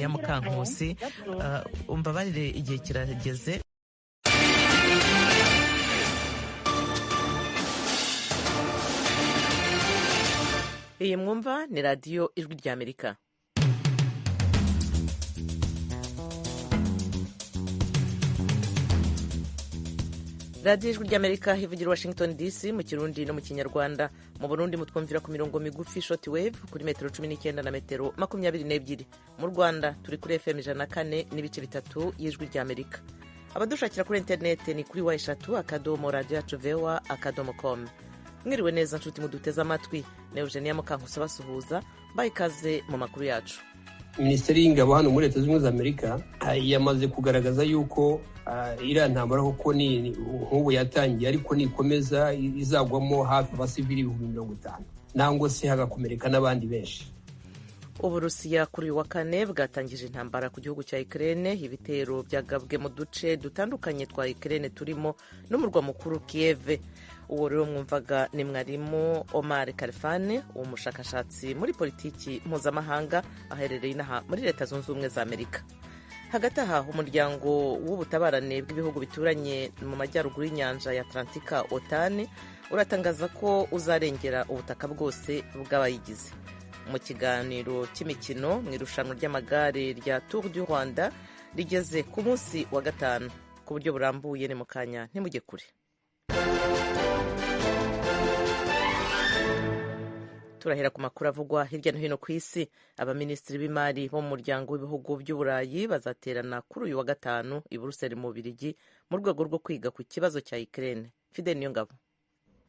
ya Mukankusi umbabarire igihe kirageze. Iyi mwumva ni radiyo Ijwi ry'Amerika. radiyo Ijwi ry'Amerika ivugira Washington DC mu Kirundi no mu Kinyarwanda. Mu Burundi mutwumvira ku mirongo migufi short wave kuri metero 19 na metero 22. Mu Rwanda turi kuri FM 104.3 y'Ijwi ry'Amerika. Abadushakira kuri interineti ni kuri wa3.radio@voa.com. Mwiriwe neza nshuti muduteze amatwi. Ne Eugenia Mukankusi basuhuza bayikaze mu makuru yacu. Minisiteri y'Ingabo hano muri Leta Zunze Ubumwe za Amerika yamaze kugaragaza yuko iriya ntambara koko ni nk'ubu yatangiye, ariko nikomeza izagwamo hafi abasivili 50,000 nangwa se hagakomereka n'abandi benshi. Uburusiya kuri uyu wa kane bwatangije intambara ku gihugu cya Ukraine. Ibitero byagabwe mu duce dutandukanye twa Ukraine turimo n'umurwa mukuru Kiev. Uwo rero mwumvaga ni mwarimu Omar Kalfane, umushakashatsi muri politiki mpuzamahanga aherereye inaha muri Leta Zunze Ubumwe za Amerika. Hagati aha umuryango w'ubutabarane bw'ibihugu bituranye mu majyaruguru y'inyanja ya Atlantika OTAN uratangaza ko uzarengera ubutaka bwose bw'abayigize. Mu kiganiro cy'imikino mu irushanwa ry'amagare rya Tour du Rwanda rigeze ku munsi wa 5 ku buryo burambuye. Ni mu kanya ntimujye kure. Turahera ku makuru avugwa hirya no hino ku isi. Abaminisitiri b'imari bo mu muryango w'ibihugu by'Uburayi bazaterana kuri uyu wa 5 i Buruseli mu Bubiligi mu rwego rwo kwiga ku kibazo cya Ukraine. Fidel Niyongabo.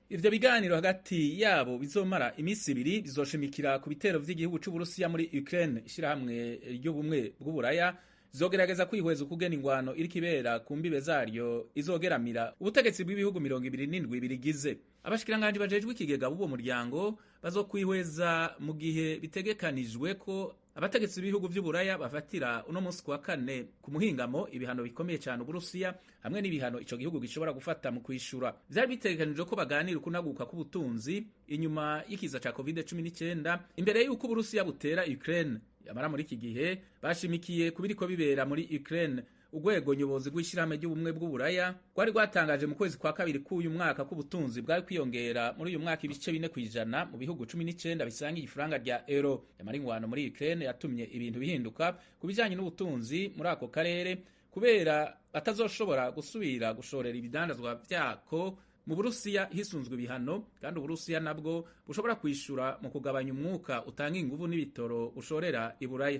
Ivyo biganiro hagati yabo bizomara iminsi 2 bizoshimikira ku bitero vy'igihugu c'Uburusiya muri Ukraine. Ishirahamwe ry'ubumwe bw'Uburaya zogerageza kwihweza ukugena ingwano iri kibera ku mbibe zaryo izogeramira ubutegetsi bw'ibihugu 27 birigize. Abashikiranganje bajejwe ikigega b'uwo muryango bazokwihweza mu gihe bitegekanijwe ko abategetsi b'ibihugu vy'Uburaya bafatira uno munsi kwa 4 ku muhingamo ibihano bikomeye cyane Uburusiya hamwe n'ibihano ico gihugu gishobora gufata mu kwishura. Vyari bitegekanijwe ko baganira ukunaguka k'ubutunzi inyuma y'ikiza ca COVID-19 imbere y'uko Uburusiya butera Ukraine. Yamara muri iki gihe bashimikiye kubiriko bibera muri Ukraine. Urwego nyobozi rw'ishirahamwe ry'ubumwe bw'Uburaya rwari rwatangaje mu kwezi kwa 2 k'uyu mwaka k'ubutunzi bwari kwiyongera muri uyu mwaka ibice 4% mu bihugu 19 bisangiye ifaranga rya euro. Yamara ingwano muri Ukraine yatumye ibintu bihinduka kubijanye n'ubutunzi muri ako karere kubera batazoshobora gusubira gushorera ibidandazwa vyako mu Burusiya hisunzwe ibihano, kandi Uburusiya nabwo bushobora kwishura mu kugabanya umwuka utanga inguvu n'ibitoro ushorera i Buraya.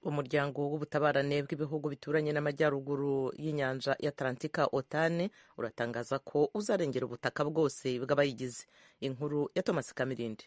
Umuryango w'ubutabarane bw'ibihugu bituranye n'amajyaruguru y'inyanja ya Atlantika OTAN uratangaza ko uzarengera ubutaka bwose bw'abayigize. Inkuru ya Thomas Kamirindi.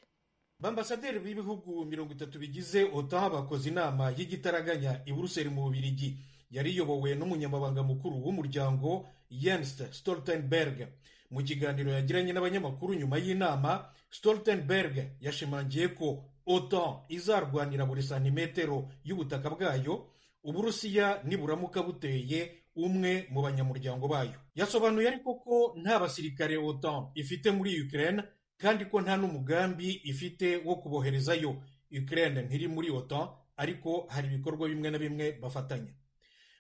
Bambasaderi b'ibihugu 30 bigize OTAN bakoze inama y'igitaraganya i Buruseli mu Bubiligi. Yari iyobowe n'umunyamabanga mukuru w'umuryango Jens Stoltenberg. Mu kiganiro yagiranye n'abanyamakuru nyuma y'inama, Stoltenberg yashimangiye ko OTAN izarwanira buri santimetero y'ubutaka bwayo Uburusiya niburamuka buteye umwe mu banyamuryango bayo. Yasobanuye ariko ko nta basirikare OTAN ifite muri Ukraine kandi ko nta n'umugambi ifite wo kuboherezayo. Ukraine ntiri muri OTAN ariko hari ibikorwa bimwe na bimwe bafatanya.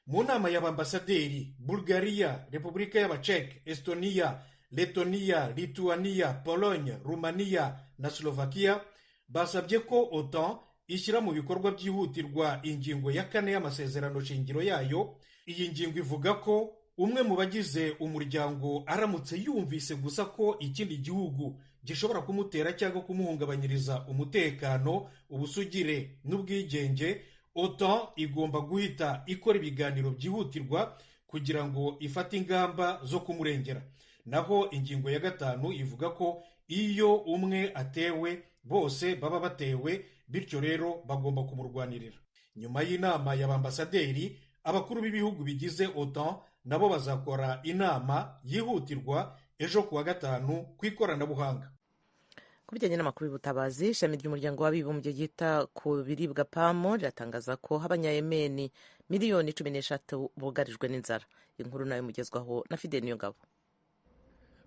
Mu nama y'abambasaderi, Bulgaria, Repubulika y'Abachek, Estonia, Letonia, Lituania, Pologne, Rumania na Slovakia basabye ko OTAN ishyira mu bikorwa byihutirwa ingingo ya 4 y'amasezerano shingiro yayo. Iyi ngingo ivuga ko umwe mu bagize umuryango aramutse yumvise gusa ko ikindi gihugu gishobora kumutera cyangwa kumuhungabanyiriza umutekano, ubusugire n'ubwigenge, OTAN igomba guhita ikora ibiganiro byihutirwa kugira ngo ifate ingamba zo kumurengera. Naho ingingo ya 5 ivuga ko iyo umwe atewe bose baba batewe, bityo rero bagomba kumurwanirira. Nyuma y'inama y'abambasaderi, abakuru b'ibihugu bigize OTAN nabo bazakora inama yihutirwa ejo kuwa 5 ku ikoranabuhanga. Kubijyanye n'amakuru y'ubutabazi, ishami ry'umuryango w'abibumbye ryita ku biribwa PAM riratangaza ko abanyayemeni 13 bugarijwe n'inzara. Inkuru nayo mugezwaho na Fidel Niyongabo.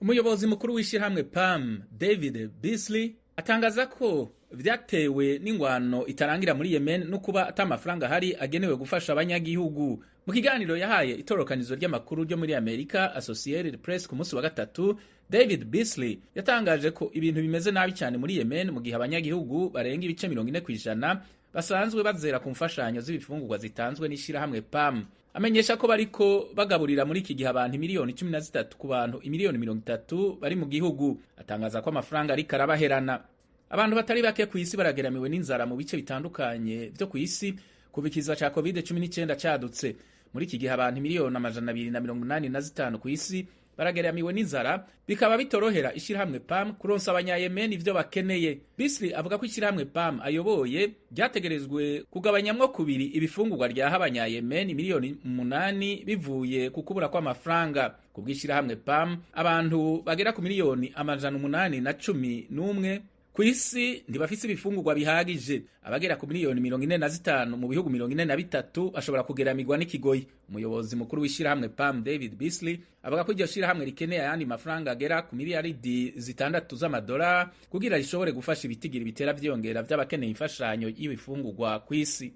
Umuyobozi mukuru w'ishirahamwe PAM David Beasley atangaza ko vyatewe n'ingwano itarangira muri Yemen no kuba ata amafaranga hari agenewe gufasha abanyagihugu. Mu kiganiro yahaye itorokanizo ry'amakuru ryo muri Amerika Associated Press ku munsi wa gatatu, David Beasley yatangaje ko ibintu bimeze nabi cyane muri Yemen mu gihe abanyagihugu barenga ibice 40% basanzwe bazera ku mfashanyo z'ibifungurwa zitanzwe n'ishirahamwe PAM. Amenyesha ko bariko bagaburira muri iki gihe abantu miliyoni 13 ku bantu miliyoni 30 bari mu gihugu. Atangaza ko amafaranga ariko arabaherana. Abantu batari bake ku isi barageramiwe n'inzara mu bice bitandukanye byo ku isi kuva ikiza ca COVID-19 cadutse. Muri iki gihe abantu miliyoni 285 ku isi barageramiwe n'inzara, bikaba bitorohera ishirahamwe PAM kuronsa abanyayemen ivyo bakeneye. Beasley avuga ko ishirahamwe PAM ayoboye ryategerezwe kugabanyamwo kubiri ibifungurwa ryaha abanyayemen miliyoni 8 bivuye ku kubura kw'amafaranga. Kubw'ishirahamwe PAM abantu bagera ku miliyoni 811 ku isi ntibafise ibifungurwa bihagije. Abagera ku miliyoni 45 mu bihugu 43 bashobora kugeramirwa n'ikigoyi. Umuyobozi mukuru w'ishirahamwe PAM David Beasley avuga ko iryo shirahamwe rikeneye ayandi mafaranga agera ku miliyaridi 6 z'amadolari kugira rishobore gufasha ibitigiri bitera vyongera vy'abakeneye imfashanyo y'ibifungurwa ku isi.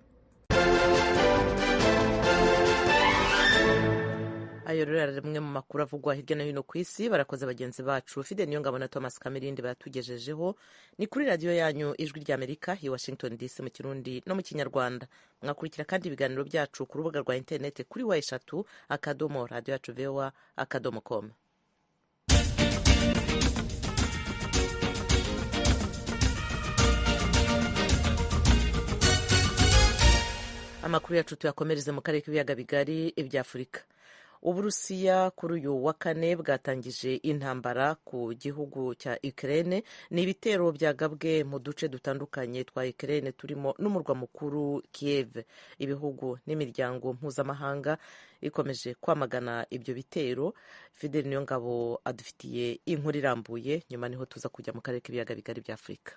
Ayo rero ari rimwe mu makuru avugwa hirya no hino ku isi. Barakoze bagenzi bacu Fide Niyongabo na Thomas Kamirindi batugejejeho. Ni kuri radio yanyu Ijwi ry'Amerika i Washington DC mu Kirundi no mu Kinyarwanda. Mwakurikira kandi ibiganiro byacu ku rubuga rwa internet kuri wa3.radio@voa.com. Amakuru yacu tuyakomereze mu karere k'ibiyaga bigari ibya Afurika. Uburusiya kuri uyu wa kane bwatangije intambara ku gihugu cya Ukraine. Ni ibitero byagabwe mu duce dutandukanye twa Ukraine turimo n'umurwa mukuru Kiev. Ibihugu n'imiryango mpuzamahanga ikomeje kwamagana ibyo bitero. Fidel Niyongabo adufitiye inkuru irambuye, nyuma niho tuza kujya mu karere k'ibiyaga bigari bya Afurika.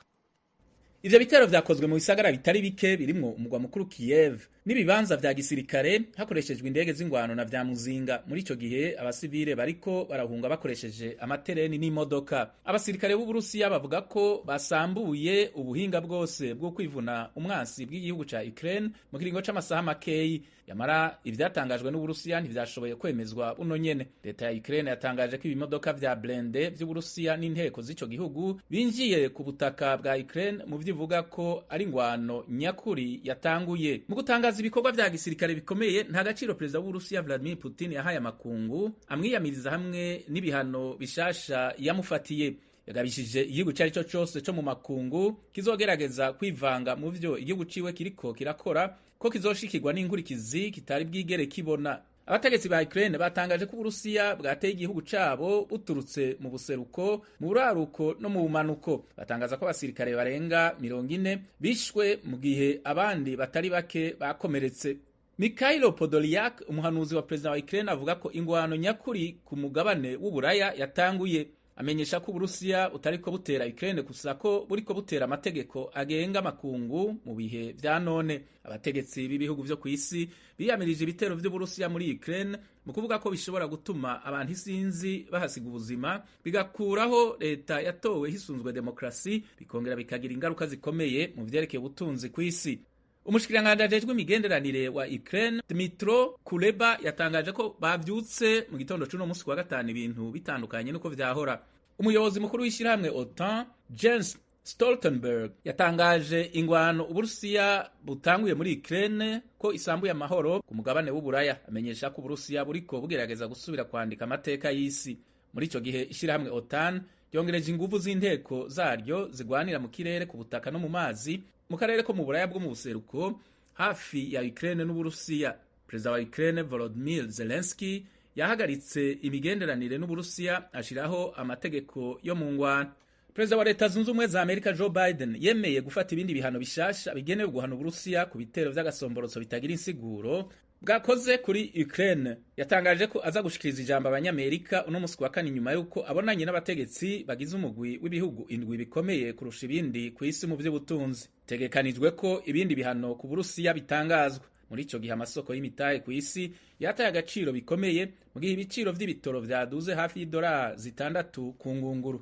Ivyo bitero vyakozwe mu bisagara bitari bike birimwo umugwa mukuru Kiev n'ibibanza vya gisirikare hakoreshejwe indege z'ingwano na vya muzinga. Muri ico gihe abasivile bariko barahunga bakoresheje amatereni n'imodoka. Abasirikare b'Uburusiya bavuga ko basambuye ubuhinga bwose bwo kwivuna umwansi bw'igihugu ca Ukraine mu kiringo c'amasaha makeyi. Yamara ivyatangajwe n'Uburusiya ntivyashoboye kwemezwa buno nyene. Leta ya Ukraine yatangaje ko ibimodoka vya blende vy'Uburusiya n'inteko z'ico gihugu binjiye ku butaka bwa Ukraine mu vy'ivuga ko ari ingwano nyakuri yatanguye. Mu gutangaza ibikorwa vya gisirikare bikomeye, nta gaciro perezida w'Uburusiya Vladimir Putin yahaye amakungu amwiyamiriza hamwe n'ibihano bishasha yamufatiye. Yagabishije igihugu cari cyo cyose cyo mu makungu kizogerageza kwivanga mu vyo igihugu ciwe kiriko kirakora ko kizoshikirwa n'inkurikizi kitari bwigere kibona. Abategetsi ba Ukraine batangaje ko Uburusiya bwateye igihugu cabo buturutse mu buseruko, mu buraruko no mu bumanuko. Batangaza ko abasirikare barenga 40 bishwe mu gihe abandi batari bake bakomeretse. Mikhailo Podolyak, umuhanuzi wa perezida wa Ukraine, avuga ko ingwano nyakuri ku mugabane w'Uburaya yatanguye. Amenyesha ko Uburusiya butariko butera Ukraine gusa ko buriko butera amategeko agenga makungu mu bihe vya none. Abategetsi b'ibihugu vyo kw'isi biyamirije ibitero vy'Uburusiya muri Ukraine mu kuvuga ko bishobora gutuma abantu isinzi bahasiga ubuzima, bigakuraho leta yatowe hisunzwe demokrasi, bikongera bikagira ingaruka zikomeye mu vyerekeye ubutunzi kw'isi. Umushikiranganje ajejwe imigenderanire wa Ukraine Dmytro Kuleba yatangaje ko bavyutse mu gitondo c'uno musi wa gatanu ibintu bitandukanye nuko vyahora. Umuyobozi mukuru w'ishirahamwe OTAN Jens Stoltenberg yatangaje ingwano Uburusiya butanguye muri Ukraine ko isambuye amahoro ku mugabane w'Uburaya. Amenyesha ko Uburusiya buriko bugerageza gusubira kwandika amateka y'isi. Muri ico gihe ishirahamwe OTAN yongereje inguvu z'inteko zaryo zigwanira mu kirere, ku butaka no mu mazi mu karere ko mu Buraya bwo mu buseruko hafi ya Ukraine n'Uburusiya. Perezida wa Ukraine Volodymyr Zelensky yahagaritse imigenderanire n'Uburusiya ashiraho amategeko yo mu ngwano. Perezida wa Leta Zunze Ubumwe za Amerika Joe Biden yemeye gufata ibindi bihano bishasha bigenewe guhana Uburusiya ku bitero vy'agasomborotso bitagira insiguro bwakoze kuri Ukraine. Yatangaje ko aza gushikiriza ijambo abanyamerika uno musi wa kane nyuma yuko abonanye n'abategetsi bagize umugwi w'ibihugu indwi bikomeye kurusha ibindi ku isi mu vy'ubutunzi. Tegekanijwe ko ibindi bihano ku Burusiya bitangazwa. Muri ico gihe amasoko y'imitahe ku isi yataye agaciro bikomeye mu gihe ibiciro vy'ibitoro vyaduze hafi y'idolari 6 ku ngunguru.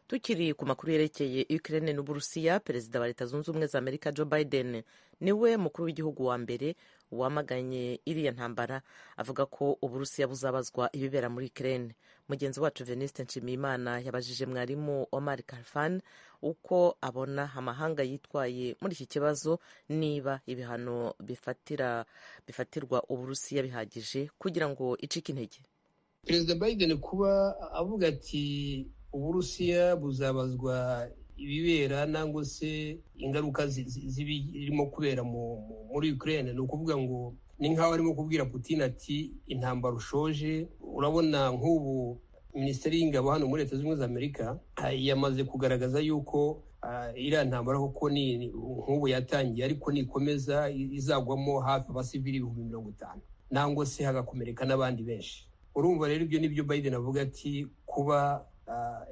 Tukiri ku makuru yerekeye Ukraine n'Uburusiya, perezida wa Leta Zunze Ubumwe za Amerika Joe Biden niwe mukuru w'igihugu wa mbere wamaganye iriya ntambara, avuga ko Uburusiya buzabazwa ibibera muri Ukraine. Mugenzi wacu Venuste Nshimiyimana yabajije mwarimu Omar Karfan uko abona amahanga yitwaye muri iki kibazo, niba ibihano bifatirwa Uburusiya bihagije kugira ngo icike intege. Perezida Biden kuba avuga ati Uburusiya buzabazwa ibibera nangwa se ingaruka zirimo kubera muri Ukraine, ni ukuvuga ngo ni nk'aho arimo kubwira Putin ati intambara ushoje. Urabona nk'ubu Minisiteri y'Ingabo hano muri Leta Zunze Ubumwe za Amerika yamaze kugaragaza yuko iriya ntambara koko nk'ubu yatangiye, ariko nikomeza izagwamo hafi abasivili 50,000 nangwa se hagakomereka n'abandi benshi. Urumva rero ibyo nibyo Biden avuga ati kuba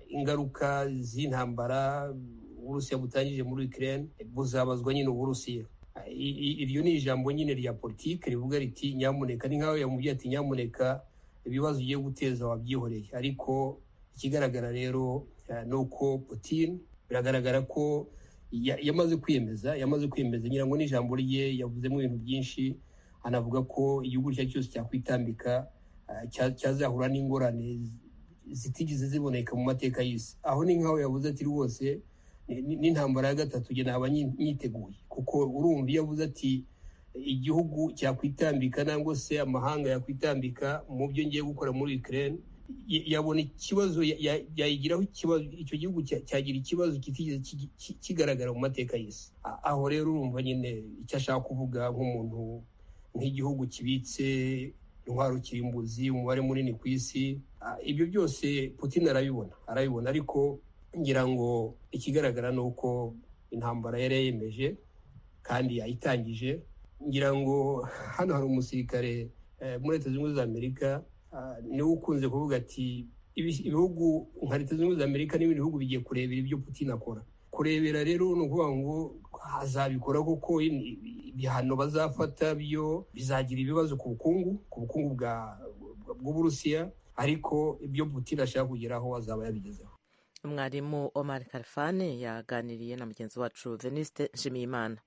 ingaruka z'intambara Uburusiya butangije muri Ukraine buzabazwa nyine Uburusiya. Iryo ni ijambo nyine rya politike rivuga riti nyamuneka, ni nk'aho yamubwiye ati nyamuneka ibibazo ugiye guteza wabyihoreye. Ariko ikigaragara rero ni uko Putin biragaragara ko yamaze kwiyemeza ngira ngo n'ijambo rye yavuzemo ibintu byinshi, anavuga ko igihugu cyose cyakwitambika cyazahura n'ingorane zitigeze ziboneka mu mateka y'isi. Aho ni nk'aho yavuze ati rwose n'intambara ya gatatu nge naba nyiteguye, kuko urumva iyo avuze ati igihugu cyakwitambika nangwa se amahanga yakwitambika mu byo ngiye gukora muri Ukraine, yabona ikibazo yayigiraho ikibazo, icyo gihugu cyagira ikibazo kitigeze kigaragara mu mateka y'isi. Aho rero urumva nyine icyo ashaka kuvuga nk'umuntu nk'igihugu kibitse intwaro kirimbuzi, umubare munini ku isi. Ibyo byose Putin arabibona, ariko ngira ngo ikigaragara ni uko intambara yari yemeje kandi yayitangije. Ngira ngo hano hari umusirikare muri Leta Zunze Ubumwe za Amerika niwe ukunze kuvuga ati ibihugu nka Leta Zunze Ubumwe za Amerika n'ibindi bihugu bigiye kurebera ibyo Putin akora. Kurebera rero ni ukuvuga ngo hazabikora kuko ibihano bazafata byo bizagira ibibazo ku bukungu bw'Uburusiya, ariko ibyo Putin ashaka kugeraho azaba yabigezeho. Mwarimu Omar Karfane yaganiriye na mugenzi wacu Venuste Nshimiyimana.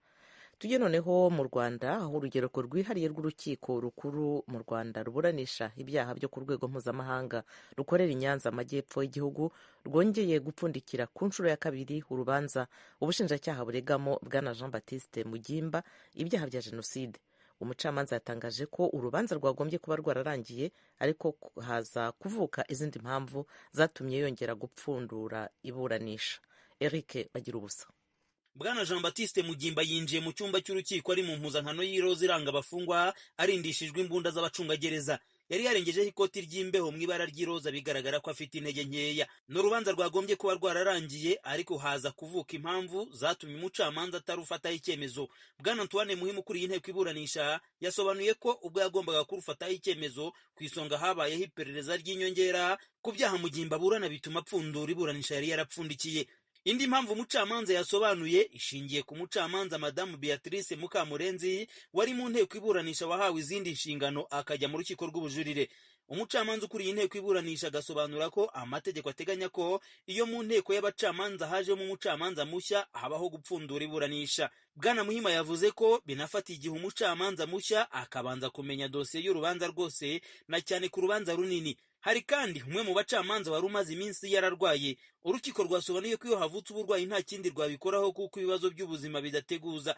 Tujye noneho mu Rwanda, aho urugereko rwihariye rw'urukiko rukuru mu Rwanda ruburanisha ibyaha byo ku rwego mpuzamahanga rukorera i Nyanza amajyepfo y'igihugu rwongeye gupfundikira ku nshuro ya kabiri urubanza ubushinjacyaha buregamo bwana Jean Baptiste Mugimba ibyaha bya jenoside. Umucamanza yatangaje ko urubanza rwagombye kuba rwararangiye, ariko haza kuvuka izindi mpamvu zatumye yongera gupfundura iburanisha. Eric bagira ubusa. Bwana Jean Baptiste Mugimba yinjiye mu cyumba cy'urukiko ari mu mpuzankano y'iroza iranga abafungwa, arindishijwe imbunda z'abacungagereza. Yari yarengejeho ikoti ry'imbeho mu ibara ry'iroza, bigaragara ko afite intege nkeya. N'urubanza rwagombye kuba rwararangiye, ariko haza kuvuka impamvu zatumye umucamanza atarufataho icyemezo. Bwana Antoine Muhimu ukuriye inteko iburanisha yasobanuye ko ubwo yagombaga kurufataho icyemezo, ku isonga habayeho iperereza ry'inyongera ku byaha Mugimba aburana bituma apfundura iburanisha yari yarapfundikiye. Indi mpamvu umucamanza yasobanuye ishingiye ku mucamanza Madamu Beatrice Mukamurenzi wari mu nteko iburanisha wahawe izindi nshingano akajya mu rukiko rw'ubujurire. Umucamanza ukuriye inteko iburanisha agasobanura ko amategeko ateganya ko iyo mu nteko y'abacamanza hajemo umucamanza mushya habaho gupfundura iburanisha. Bwana Muhima yavuze ko binafata igihe umucamanza mushya akabanza kumenya dosiye y'urubanza rwose, na cyane ku rubanza runini. Hari kandi umwe mu bacamanza wari umaze iminsi yararwaye. Urukiko rwasobanuye ko iyo havutse uburwayi nta kindi rwabikoraho kuko ibibazo by'ubuzima bidateguza.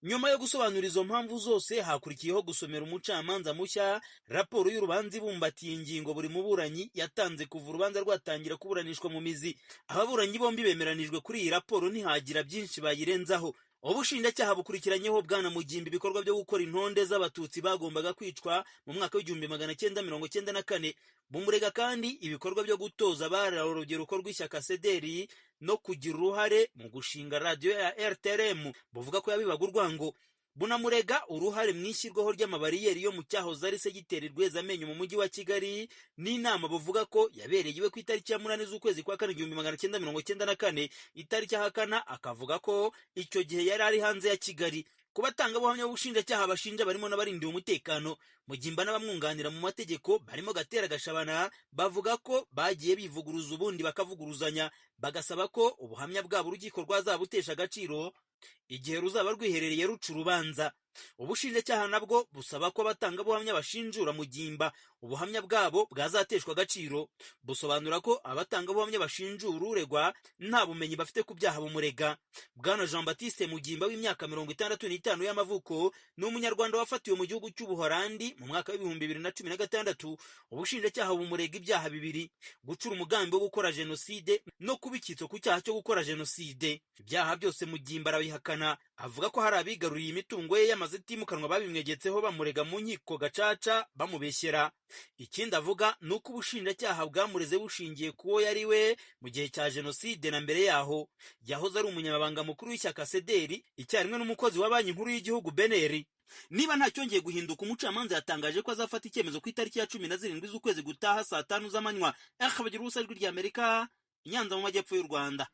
Nyuma yo gusobanura izo mpamvu zose, hakurikiyeho gusomera umucamanza mushya raporo y'urubanza ibumbatiye ingingo buri muburanyi yatanze kuva urubanza rwatangira kuburanishwa mu mizi. Ababuranyi bombi bemeranijwe kuri iyi raporo, ntihagira byinshi bayirenzaho. Ubushinjacyaha bukurikiranyeho bwana Mugimba ibikorwa byo gukora intonde z'abatutsi bagombaga kwicwa mu mwaka w'1994. Bumurega kandi ibikorwa byo gutoza abari urubyiruko rw'ishyaka CDR no kugira uruhare mu gushinga radio ya RTRM, buvuga ko yabibaga urwango. Bunamurega uruhare mu ishyirwaho ry'amabariyeri yo mu cyahoze ari segiteri Rwezamenyo mu mujyi wa Kigali, n'inama buvuga ko yabereyewe ku itariki ya 8 z'ukwezi kwa 1994. Itariki ahakana akavuga ko icyo gihe yari ari hanze ya Kigali. ku batangabuhamya b'ubushinjacyaha bashinja barimo n'abarindiwe umutekano. Mugimba n'abamwunganira mu mategeko barimo Gatera Gashabana bavuga ko bagiye bivuguruza ubundi bakavuguruzanya, bagasaba ko ubuhamya bwabo urukiko rwazabutesha agaciro igihe ruzaba rwiherereye ruca urubanza. Ubushinjacyaha nabwo busaba ko abatangabuhamya bashinjura Mugimba ubuhamya bwabo bwazateshwa agaciro. Busobanura ko abatangabuhamya bashinjura uregwa nta bumenyi bafite ku byaha bumurega. Bwana Jean Baptiste Mugimba w'imyaka 65 y'amavuko ni umunyarwanda wafatiwe mu gihugu cy'Ubuholandi mu mwaka w'2016. Ubushinjacyaha bumurega ibyaha bibiri: gucura umugambi wo gukora jenoside no kuba icyitso ku cyaha cyo gukora jenoside. Ibyaha byose Mugimba arabihakana, avuga ko hari abigaruriye imitungo ye yamaze itimukanwa babimwegetseho bamurega mu nkiko gacaca bamubeshyera. Ikindi avuga ni uko ubushinjacyaha bwamureze bushingiye kuwo yari we mu gihe cya jenoside na mbere yaho. Yahoze ari umunyamabanga mukuru w'ishyaka CDR icyarimwe n'umukozi wa banki nkuru y'igihugu BNR. Niba nta cyongeye guhinduka, umucamanza yatangaje ko azafata icyemezo ku itariki ya 17 z'ukwezi gutaha saa 5 z'amanywa. Bagira ubusa ijwi rya Amerika, Nyanza mu majyepfo y'u Rwanda.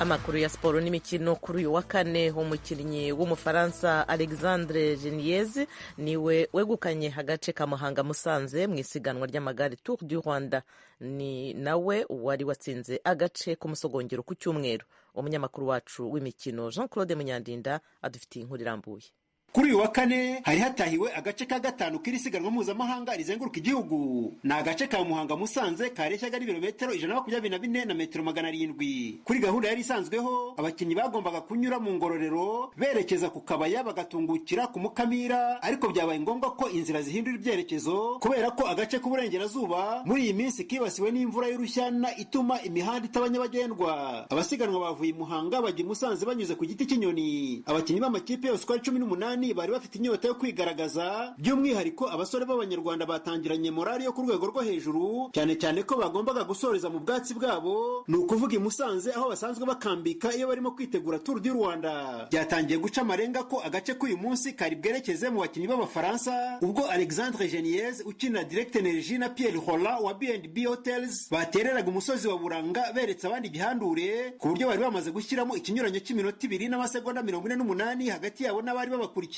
Amakuru ya siporo n'imikino kuri uyu wa kane, umukinnyi w'umufaransa Alexandre Geniez niwe wegukanye agace ka Muhanga Musanze mu isiganwa ry'amagare Tour du Rwanda. Ni nawe wari watsinze agace k'umusogongero ku cyumweru. Umunyamakuru wacu w'imikino Jean Claude Munyandinda adufitiye inkuru irambuye. Kuri uyu wa kane hari hatahiwe agace ka gatanu k'iri siganwa mpuzamahanga rizenguruka igihugu. Ni agace ka Muhanga Musanze kareshyaga ari ibirometero 124 na metero 700. Kuri gahunda yari isanzweho, abakinnyi bagombaga kunyura mu Ngororero berekeza ku Kabaya bagatungukira ku Mukamira, ariko byabaye ngombwa ko inzira zihindura ibyerekezo kubera ko agace k'uburengerazuba muri iyi minsi kibasiwe n'imvura y'urushyana ituma imihanda itaba nyabagendwa. Abasiganwa bavuye Muhanga bajya Musanze banyuze ku giti cy'inyoni. Abakinnyi b'amakipe yose uko ari 18 bari bafite inyota yo kwigaragaza, by'umwihariko abasore b'abanyarwanda batangiranye morali yo ku rwego rwo hejuru, cyane cyane ko bagombaga gusoreza mu bwatsi bwabo, ni ukuvuga i Musanze aho basanzwe bakambika iyo barimo kwitegura Tour du Rwanda. Byatangiye guca amarenga ko agace k'uyu munsi kari bwerekeze mu bakinnyi b'abafaransa, ubwo Alexandre Geniez ukinira Direct Energie na Pierre Roland wa B&B Hotels batereraga umusozi wa Buranga beretse abandi gihandure, ku buryo bari bamaze gushyiramo ikinyuranyo cy'iminota 2 n'amasegonda 48 hagati yabo n'abari babakurikiye,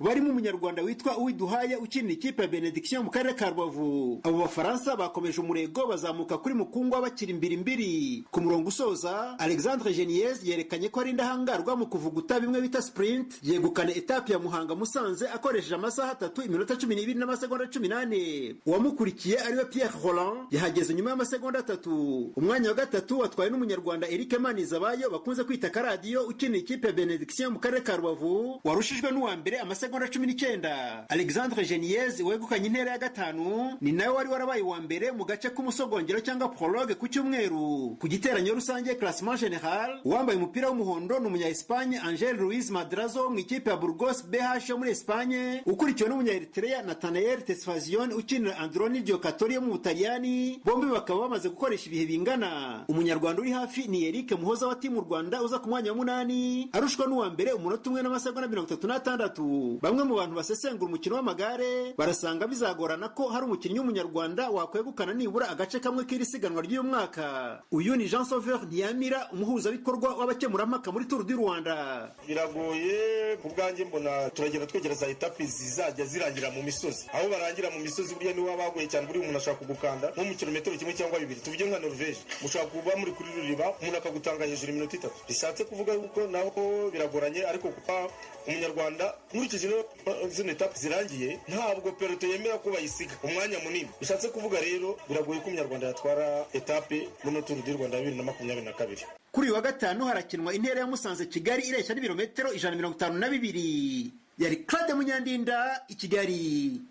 barimo umunyarwanda witwa Uwiduhaye ukinira ikipe ya Benediction mu karere ka Rubavu. Abo bafaransa bakomeje umurego bazamuka kuri Mukungwa bakiri mbiri. Ku murongo usoza, Alexandre Geniez yerekanye ko ari indahangarwa mu kuvuguta bimwe bita sprint, yegukana etape ya Muhanga Musanze akoresheje amasaha 3 iminota 12 n'amasegonda 18. Uwamukurikiye ariwe Pierre Roland yahageze nyuma y'amasegonda 3. Umwanya wa gatatu watwaye n'umunyarwanda Eric Manizabayo bakunze kwita Karadiyo ukinira ikipe ya Benediction mu karere ka Rubavu, warushijwe n'uwa mbere amasegonda 19. Alexandre Geniez wegukanye intera ya gatanu ni nawe wari warabaye wa mbere mu gace k'umusogongero cyangwa prologue ku cyumweru. Ku giteranyo rusange classement general, uwambaye umupira w'umuhondo ni umunya-Espagne Angel Ruiz Madrazo mu ikipe ya Burgos BH yo muri Espagne, ukurikiwe n'umunya-Eritrea Nathanael Tesfazion ukinira Androni Giocatori yo mu Butaliyani. Bombi bakaba bamaze gukoresha ibihe bingana. Umunyarwanda uri hafi ni Eric Muhoza wa timu Rwanda uza ku mwanya wa 8 arushwa n'uwa mbere umunota 1 n'amasegonda 36. Bamwe mu bantu basesengura umukino w'amagare barasanga bizagorana ko hari umukinnyi w'umunyarwanda wakwegukana nibura agace kamwe k'iri siganwa ry'uyu mwaka. Uyu ni Jean Sauveur Ntiyamira, umuhuzabikorwa w'abakemurampaka muri Tour du Rwanda. Biragoye ku bwanjye, mbona turagenda twegereza etape zizajya zirangira mu misozi. Aho barangira mu misozi burya ni wabagoye cyane, buri umuntu ashaka kugukanda nko mu kilometero 1 cyangwa 2. Tuvuge nka Norvège, mushaka kuba muri kuri Ruriba umuntu akagutanga hejuru iminota 3. Bishatse kuvuga yuko naho biragoranye, ariko kupa umunyarwanda nkurikije zino etape zirangiye ntabwo peloto yemera ko bayisiga umwanya munini. Bishatse kuvuga rero biragoye ko umunyarwanda yatwara etape muri Tour du Rwanda 2022. Kuri uyu wa gatanu harakinwa intera ya Musanze Kigali ireshya n'ibirometero 152. Yari Claude Munyandinda i Kigali.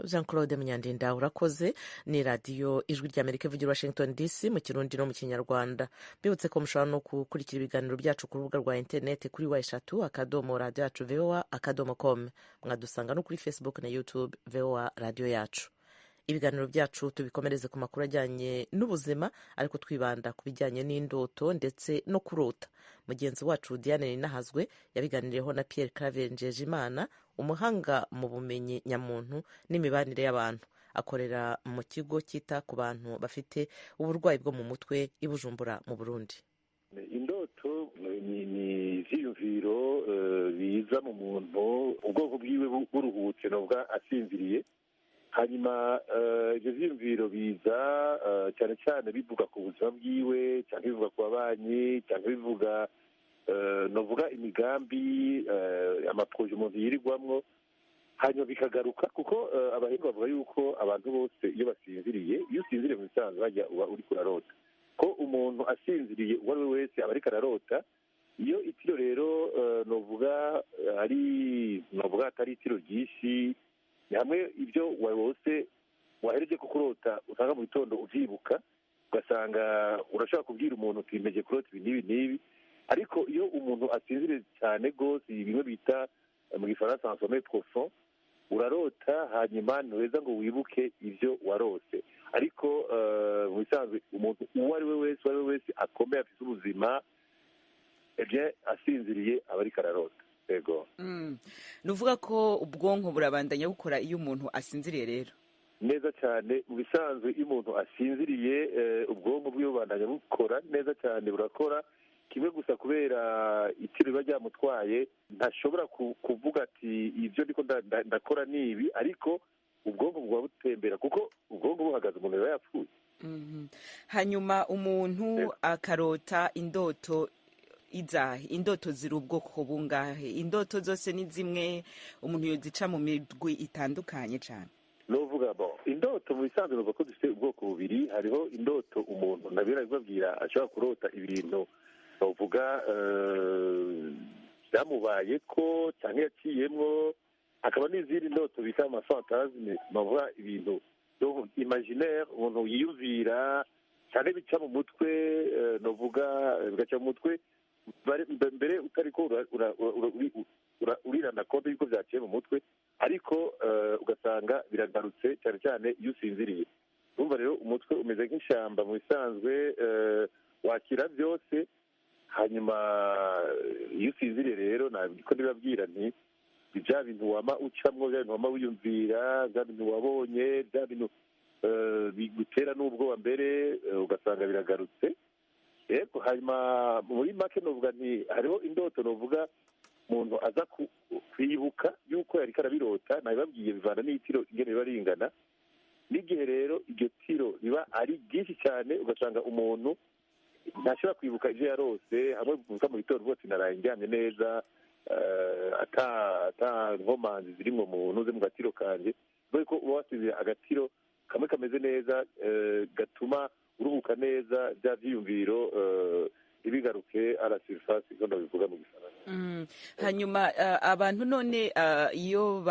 Jean Claude Munyandinda urakoze. Ni radio Ijwi ry'Amerika ivugira Washington DC mu Kirundi no mu Kinyarwanda. Bibutse ko mushobora no gukurikira ibiganiro byacu ku rubuga rwa internet kuri wa3.radio.voa.com. Mwadusanga no kuri Facebook na YouTube VOA Radio Yacu. Ibiganiro byacu tubikomereze ku makuru ajyanye n'ubuzima, ariko twibanda ku bijyanye n'indoto ndetse no kurota. Mugenzi wacu Diane Ninahazwe yabiganiriyeho na Pierre Claver Njejimana, umuhanga mu bumenyi nyamuntu n'imibanire y'abantu. Akorera mu kigo cyita ku bantu bafite uburwayi bwo mu mutwe i Bujumbura mu Burundi. indoto ni ivyiyumviro biza mu muntu ubwoko bwiwe buruhutse nubwo asinziriye, hanyuma ivyo vyiyumviro biza cyane cyane bivuga ku buzima bwiwe cyangwa bivuga ku babanyi cyangwa bivuga novuga imigambi amaproje umuntu yirirwamwo, hanyuma bikagaruka kuko abahinga bavuga yuko abantu bose iyo basinziriye, iyo usinziriye mu bisanzwe bajya uba uriko urarota, ko umuntu asinziriye uwo ari we wese aba ariko ararota. Iyo itiro rero novuga atari itiro ryinshi, ni hamwe ibyo wose wahereje ko kurota usanga mu gitondo uvyibuka, ugasanga urashobora kubwira umuntu uti mpeje kurota ibi n'ibi n'ibi. Ariko iyo umuntu asinziriye cyane rwose, bimwe bita mu gifaransa un sommeil profond, urarota hanyuma ntuheza ngo wibuke ibyo warose. Ariko mu bisanzwe umuntu uwo ari we wese akomeye afite ubuzima asinziriye aba ariko ararota. Yego. Ni uvuga ko ubwonko burabandanya bukora iyo umuntu asinziriye rero? Neza cyane, mu bisanzwe iyo umuntu asinziriye ubwonko bwiwe bubandanya bukora neza cyane, burakora kimwe gusa kubera itiro riba ryamutwaye ntashobora kuvuga ati ibyo ndiko ndakora ni ibi, ariko ubwonko buba butembera kuko ubwonko buhagaze umuntu yaba yapfuye. Hanyuma umuntu akarota indoto izahe? Indoto ziri ubwoko bungahe? Indoto zose ni zimwe? Umuntu yozica mu migwi itandukanye cyane? Novuga indoto mu bisanzwe nuvuga ko dufite ubwoko bubiri. Hariho indoto umuntu nabira bibabwira ashobora kurota ibintu bavuga byamubaye ko cyangwa yaciyemwo, hakaba n'izindi ndoto bita amafantasme, bavuga ibintu imaginaire umuntu yiyumvira cyane bica mu mutwe, novuga bigaca mu mutwe mbere utariko urirana konte yuko byaciye mu mutwe, ariko ugasanga biragarutse cyane cyane iyo usinziriye. Urumva rero umutwe umeze nk'ishyamba mu bisanzwe, wakira byose, hanyuma iyo usinziriye rero niko ndibabwira nti bya bintu wama ucamwo, bya bintu wama wiyumvira, bya bintu wabonye, bya bintu bigutera n'ubwoba mbere, ugasanga biragarutse. Yego, hanyuma muri make novuga nti hariho indoto novuga umuntu aza kwibuka yuko yariko arabirota, nabibabwiye bivana n'itiro ingene biba ringana, n'igihe rero iryo tiro riba ari ryinshi cyane, ugasanga umuntu ntashobora kwibuka ivyo yarose, hamwe bivuga mu gitondo rwose naraye ndyamye neza, ata nkomanzi zirimwo mu ntuze mu gatiro kanje, kubera ko uba wasinzira agatiro kamwe kameze neza, gatuma uruhuka neza, bya vyiyumviro ibigaruke à la surface, ivyo ndabivuga mu gifaransa. Hanyuma abantu none iyo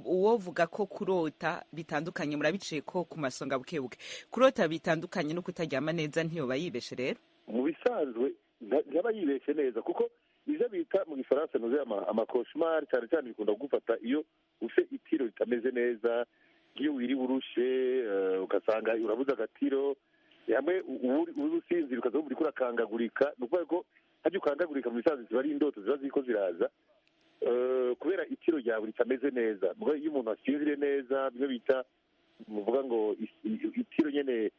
uwovuga ko kurota bitandukanye, murabiciye ko ku masonga bukebuke, kurota bitandukanye no kutaryama neza ntiyoba yibeshe rero? Mu bisanzwe ntaba yibeshe neza, kuko ivyo bita mu gifaransa nuze amakoshmar cyane cyane bikunda kugufata iyo ufite itiro ritameze neza, iyo wiri urushe, ugasanga urabuze agatiro, hamwe uri usinzira ukaza uriko urakangagurika. Ni ukuvuga ko hajya ukangagurika mu bisanzwe ziba ari indoto ziba ziriko ziraza kubera itiro ryawe ritameze neza. Iyo umuntu asinzire neza, bimwe bita muvuga ngo itiro nyene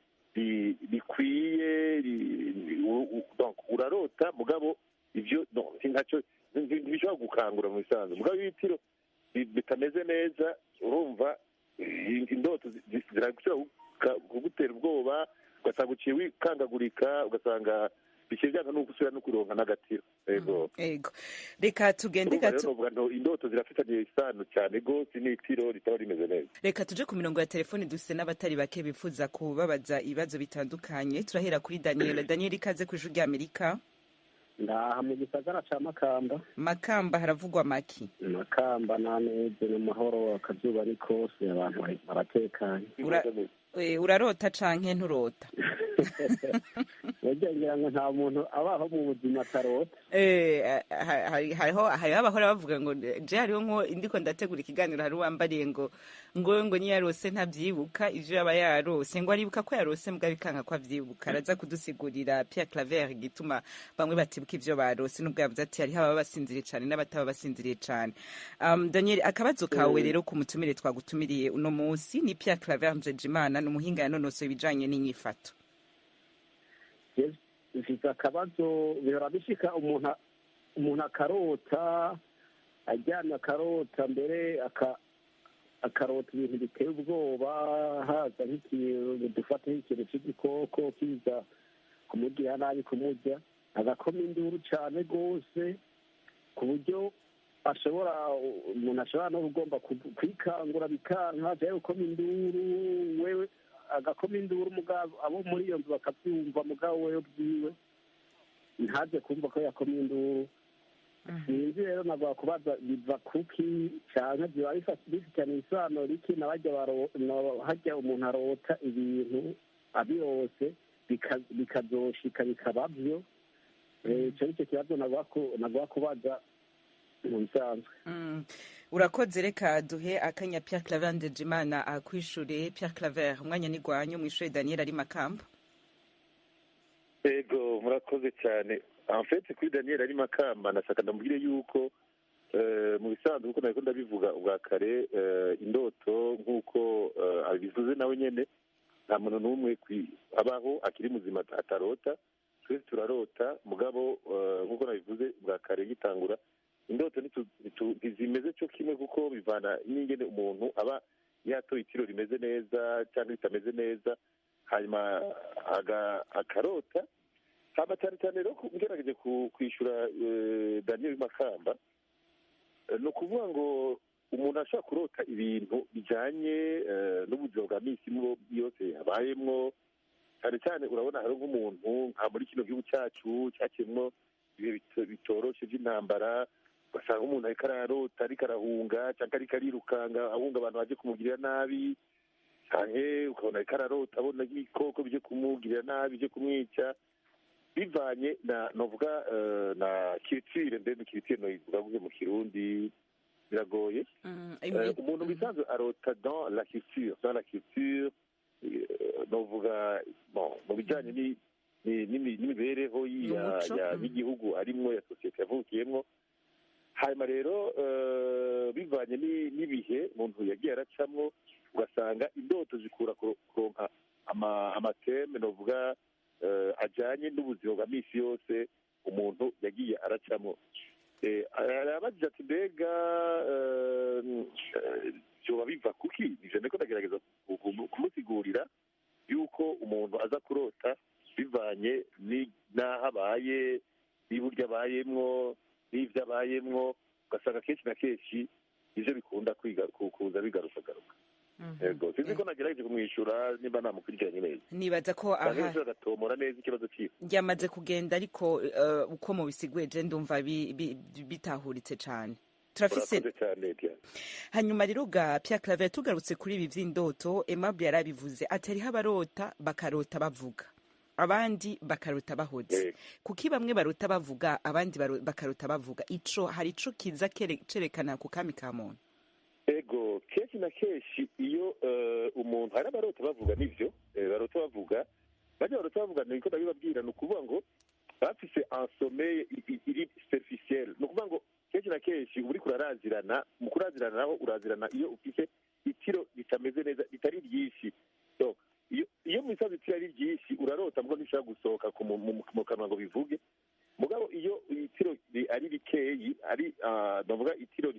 rikwiye, urarota mugabo ivyo ntacyo ntibishobora gukangura mu bisanzwe. Mugabo iyo itiro bitameze neza, urumva indoto zirashobora kugutera ubwoba, ugasanga uciye wikangagurika, ugasanga biciye byanga no gusubira no kuronka n'agatiro. Yego. Reka tugende indoto zirafitanye isano cyane gose n'itiro ritaba rimeze neza. Reka tuje ku mirongo ya telefoni, dufite n'abatari bake bifuza kubabaza ibibazo bitandukanye. Turahera kuri Daniel. Daniel, ikaze ku ijwi ry'Amerika. Ndaha mu gisagara ca Makamba. Makamba haravugwa maki? Makamba naneze mu mahoro, akazuba ni kose, abantu baratekanye. Urarota canke nturota? Ngira ngo nta muntu abaho mu buzima atarota. Hariho abahora bavuga ngo je hariho nko ndiko ndategura ikiganiro, hari uwambariye ngo niyo yarose ntabyibuka ivyo yaba yarose, ngo aribuka ko yarose mbwa bikanga ko avyibuka. Araza kudusigurira Pierre Claver igituma bamwe batibuka ivyo barose, nubwo yavuze ati hariho ababa basinziriye cane n'abataba basinziriye cane. Daniel, akabazo kawe rero ku mutumire twagutumiriye uno munsi ni Pierre Claver Njejimana, n'umuhinga yanonosoye ibijanye n'inyifato. bifite akabazo bihora bishika umuntu akarota ajyana akarota mbere akarota ibintu biteye ubwoba haza nk'ikintu dufata nk'ikintu cy'igikoko kiza kumugirira nabi kumurya agakoma induru cyane rwose ku buryo umuntu ashobora no ugomba kwikangura bikanka cyangwa gukoma induru wewe agakoma induru mugabo abo muri iyo nzu bakabyumva mugabo wewe bwiwe ntaze kumva ko yakoma induru sinzi rero nagomba kubaza biva kuki cyane biba bifitanye isano riki hajya umuntu arota ibintu abirose bikazoshika bikaba byo icyo nicyo kibazo nagomba kubaza mu bisanzwe. Urakoze, reka duhe akanya Pierre Claver Ndejimana akwishure. Pierre Claver, umwanya ni gwanyu mwishure Daniel ari Makamba. Ego murakoze cyane. En fait kuri Daniel ari Makamba nashaka ndamubwire yuko mu bisanzwe kuko nari ndabivuga ubwa kare indoto nk'uko abivuze nawe nyene nta muntu n'umwe abaho akiri muzima atarota, twese turarota mugabo nk'uko nabivuze bwa kare gitangura indoto ntizimeze cyo kimwe kuko bivana n'ingene umuntu aba yatoye itiro rimeze neza cyangwa ritameze neza hanyuma akarota hama cyane cyane rero ngerageje kwishyura Daniel Makamba ni ukuvuga ngo umuntu ashobora kurota ibintu bijyanye n'ubuzima bwa minsi yose yabayemwo cyane cyane urabona hari nk'umuntu nka muri kino gihugu cyacu cyakemwo ibihe bitoroshe by'intambara ugasanga umuntu ariko ararota ariko arahunga cyangwa ariko arirukanga ahunga abantu baje kumugirira nabi cyane ukabona ariko ararota abona ibikoko bije kumugirira nabi bije kumwica bivanye novuga na culture ndende culture no ivuga mu Kirundi biragoye umuntu bisanzwe arota dans la culture novuga mu bijyanye n'imibereho y'igihugu arimwo ya sosiyete yavukiyemwo hanyuma rero bivanye n'ibihe umuntu yagiye aracamwo ugasanga indoto zikura kuronka amateme novuga ajyanye n'ubuzima bwa minsi yose umuntu yagiye aracamo arabagize ati mbega byoba biva kuki ivyo niko ndagerageza kumusigurira yuko umuntu aza kurota bivanye n'aho abaye n'iburyo abayemwo n'ivyo abayemwo ugasanga kenshi na kenshi ivyo bikunda kuza bigarukagaruka. Ego sinzi ko nagerageje kumwishyura niba namukurikiranye neza. Nibaza ko agatomora neza ikibazo cyiwe byamaze kugenda ariko uko mubisiguye je ndumva bitahuritse cyane. Turafise hanyuma rero ga Pierre Claver tugarutse kuri ibi vy'indoto Aimable yarabivuze atari habarota bakarota bavuga abandi bakarota bahoze kuki bamwe barota bavuga abandi bakarota bavuga ico hari ico kiza cerekana ku kami ka muntu. Ego kenshi na kenshi iyo umuntu hari abarota bavuga n'ivyo barota bavuga bajya barota bavuga niko ndabibabwira ni ukuvuga ngo bafise un sommeil iri superficiel ni ukuvuga ngo kenshi na kenshi uri kurarazirana mu kurazirana naho urazirana iyo ufise itiro ritameze neza ritari ryinshi so iyo mu isazi itiro ari ryinshi urarota mbwo ntishobora gusohoka mu kanwa ngo bivuge mugabo iyo itiro ari rikeyi ari ndavuga itiro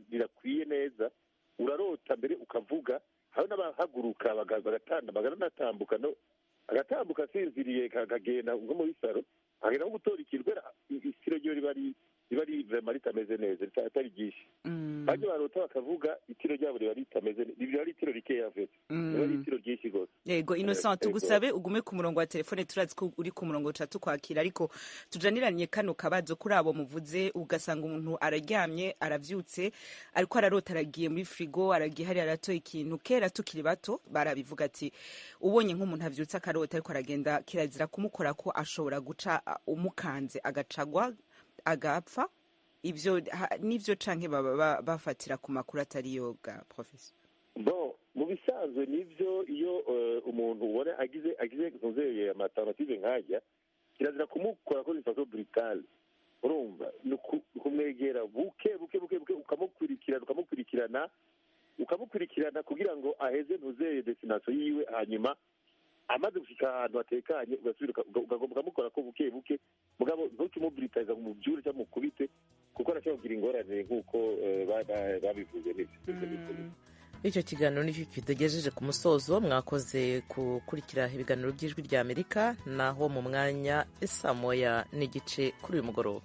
rirakwiye neza urarota mbere ukavuga hari n'abahaguruka baganatambuka no agatambuka asinziriye kagenda nko muri saro agenda nko gutora ikirwera itiro ryo riba vraiment ritameze neza atari ryinshi bajya barota bakavuga itiro ryabo riba ritameze riba ari itiro rikeya avete riba ari itiro ryinshi gose. Yego Innocent tugusabe ugume ku murongo wa telefone turazi ko uri ku murongo uca kwakira ariko tujaniranye kano kabazo kuri abo muvuze ugasanga umuntu araryamye aravyutse ariko ararota aragiye muri frigo aragiye hari aratoye ikintu kera tukiri bato barabivuga ati ubonye nk'umuntu avyutse akarota ariko aragenda kirazira kumukora ko ashobora guca umukanze agacagwa agapfa ivyo nivyo canke baba bafatira ku makuru atari yoga professor. Bon mu bisanzwe nivyo iyo umuntu ubona agize nzeye amatamative nkajya kirazira kumukora ko bifaso brutal urumva kumwegera buke ukamukurikirana kugira ngo aheze ntuzeye destination yiwe hanyuma amaze gushika ahantu hatekanye ugasubira ukamukora ko buke buke mugabo ntukimubiritaza mu byure cyangwa mukubite kuko arashobora kugira ingorane nk'uko babivuze neza. Icyo kiganiro nicyo kitugejeje ku musozo. Mwakoze gukurikira ibiganiro by'Ijwi ry'Amerika, naho mu mwanya 1:30 kuri uyu mugoroba.